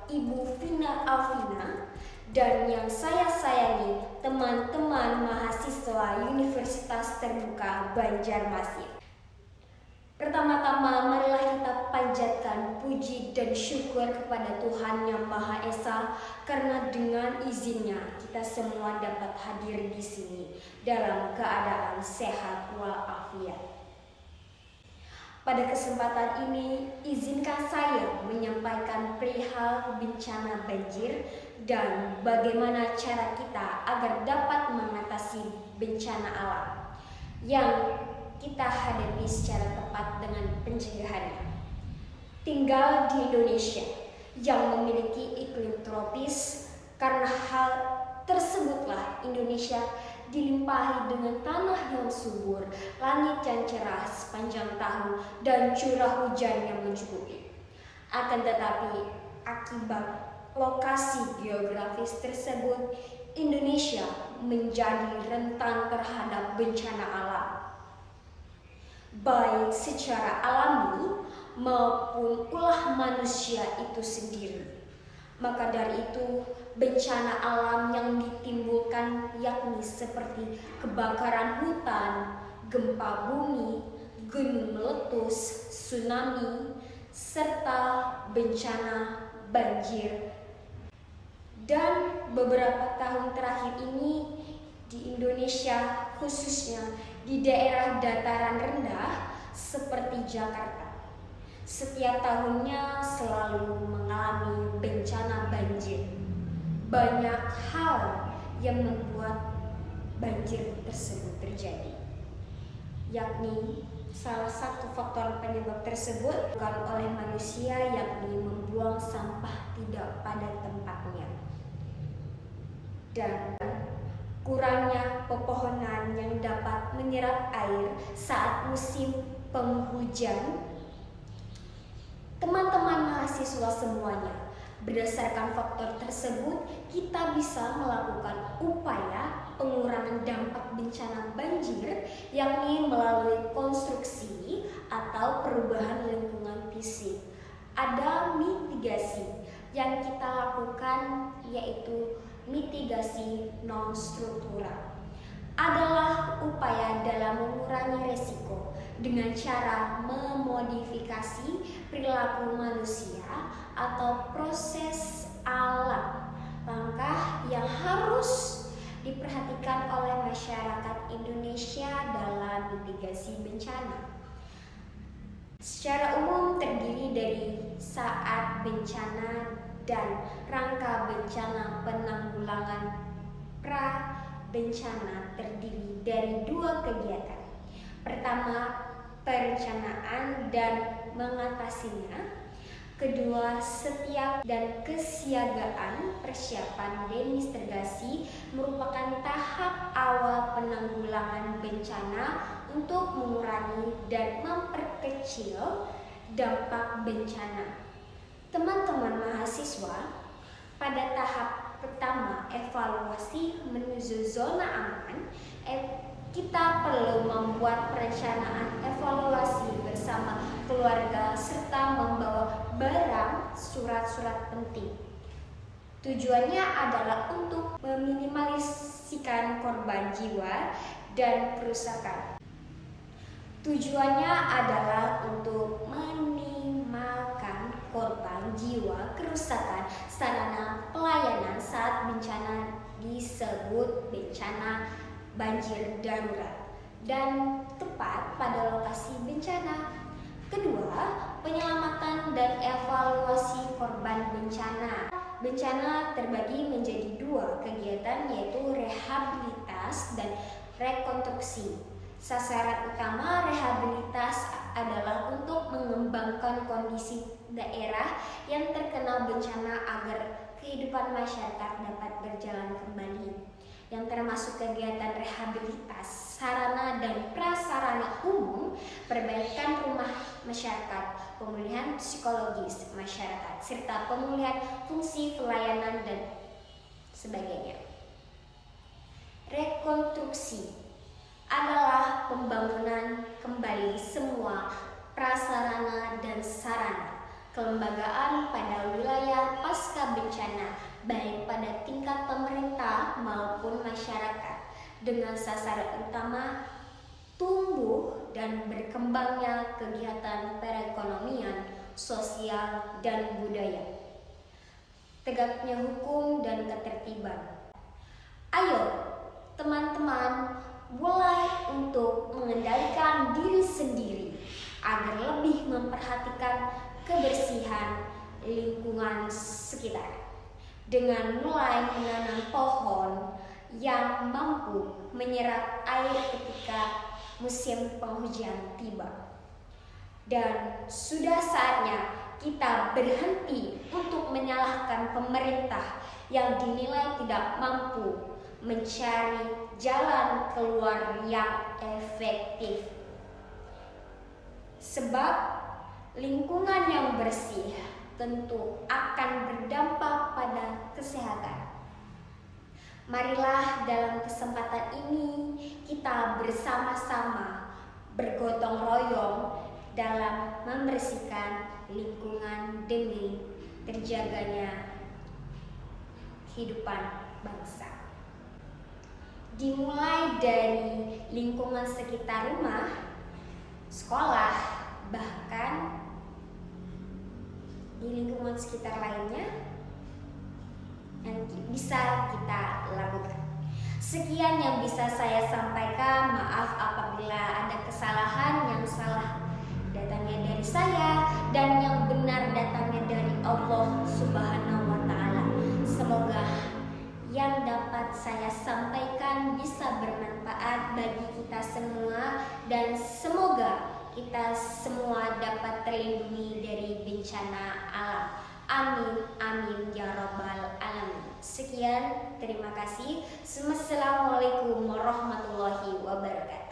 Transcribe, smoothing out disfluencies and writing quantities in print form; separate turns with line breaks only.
Ibu Vina Alvina, dan yang saya sayangi teman-teman mahasiswa Universitas Terbuka Banjarmasin. Pertama-tama marilah kita panjatkan puji dan syukur kepada Tuhan Yang Maha Esa karena dengan izinnya kita semua dapat hadir di sini dalam keadaan sehat walafiat. Pada kesempatan ini, izinkan saya menyampaikan perihal bencana banjir dan bagaimana cara kita agar dapat mengatasi bencana alam yang kita hadapi secara tepat dengan pencegahannya. Tinggal di Indonesia yang memiliki iklim tropis, karena hal tersebutlah Indonesia dilimpahi dengan tanah yang subur, langit yang cerah sepanjang tahun, dan curah hujan yang mencukupi. Akan tetapi, akibat lokasi geografis tersebut, Indonesia menjadi rentan terhadap bencana alam, baik secara alami maupun ulah manusia itu sendiri. Maka dari itu, bencana alam yang ditimbulkan yakni seperti kebakaran hutan, gempa bumi, gunung meletus, tsunami, serta bencana banjir. Dan beberapa tahun terakhir ini di Indonesia, khususnya di daerah dataran rendah seperti Jakarta, setiap tahunnya selalu mengalami bencana banjir. Banyak hal yang membuat banjir tersebut terjadi, yakni salah satu faktor penyebab tersebut bukan oleh manusia, yakni membuang sampah tidak pada tempatnya dan kurangnya pepohonan yang dapat menyerap air saat musim penghujan. Teman-teman mahasiswa semuanya, berdasarkan faktor tersebut, kita bisa melakukan upaya pengurangan dampak bencana banjir, yakni melalui konstruksi atau perubahan lingkungan fisik. Ada mitigasi yang kita lakukan, yaitu mitigasi non-struktural. Adalah upaya dalam mengurangi resiko dengan cara memodifikasi perilaku manusia atau proses alam. Langkah yang harus diperhatikan oleh masyarakat Indonesia dalam mitigasi bencana secara umum terdiri dari saat bencana dan rangka bencana penanggulangan pra bencana terdiri dari dua kegiatan. Pertama, perencanaan dan mengatasinya. Kedua, setiap dan kesiagaan persiapan demitigasi merupakan tahap awal penanggulangan bencana untuk mengurangi dan memperkecil dampak bencana. Teman-teman mahasiswa, pada tahap pertama evaluasi menuju zona aman, kita perlu membuat perencanaan evaluasi bersama keluarga serta membawa barang surat-surat penting. Tujuannya adalah untuk meminimalisasikan korban jiwa dan kerusakan. Tujuannya adalah untuk minimalkan korban jiwa, kerusakan, sarana pelayanan saat bencana disebut bencana banjir darurat dan tepat pada lokasi bencana. Kedua, penyelamatan dan evaluasi korban bencana. Bencana terbagi menjadi dua kegiatan, yaitu rehabilitas dan rekonstruksi. Sasaran utama rehabilitas adalah untuk mengembangkan kondisi daerah yang terkena bencana agar kehidupan masyarakat dapat berjalan kembali, yang termasuk kegiatan rehabilitas sarana dan prasarana umum, perbaikan rumah masyarakat, pemulihan psikologis masyarakat, serta pemulihan fungsi pelayanan dan sebagainya. Rekonstruksi adalah pembangunan kembali semua prasarana dan sarana kelembagaan pada wilayah pasca baik pada tingkat pemerintah maupun masyarakat, dengan sasaran utama tumbuh dan berkembangnya kegiatan perekonomian, sosial, dan budaya, tegaknya hukum dan ketertiban. Ayo, teman-teman, mulai untuk mengendalikan diri sendiri agar lebih memperhatikan kebersihan lingkungan sekitar dengan mulai menanam pohon yang mampu menyerap air ketika musim penghujan tiba. Dan sudah saatnya kita berhenti untuk menyalahkan pemerintah yang dinilai tidak mampu mencari jalan keluar yang efektif. Sebab lingkungan yang bersih tentu akan berdampak pada kesehatan. Marilah dalam kesempatan ini kita bersama-sama bergotong royong dalam membersihkan lingkungan demi terjaganya kehidupan bangsa. Dimulai dari lingkungan sekitar rumah, sekolah, bahkan di lingkungan sekitar lainnya yang bisa kita lakukan. Sekian yang bisa saya sampaikan. Maaf apabila ada kesalahan. Yang salah datangnya dari saya dan yang benar datangnya dari Allah Subhanahu wa Ta'ala. Semoga yang dapat saya sampaikan bisa bermanfaat bagi kita semua, dan semoga kita semua dapat terlindungi dari bencana alam. Amin, amin, ya rabbal alamin. Sekian, terima kasih. Assalamualaikum warahmatullahi wabarakatuh.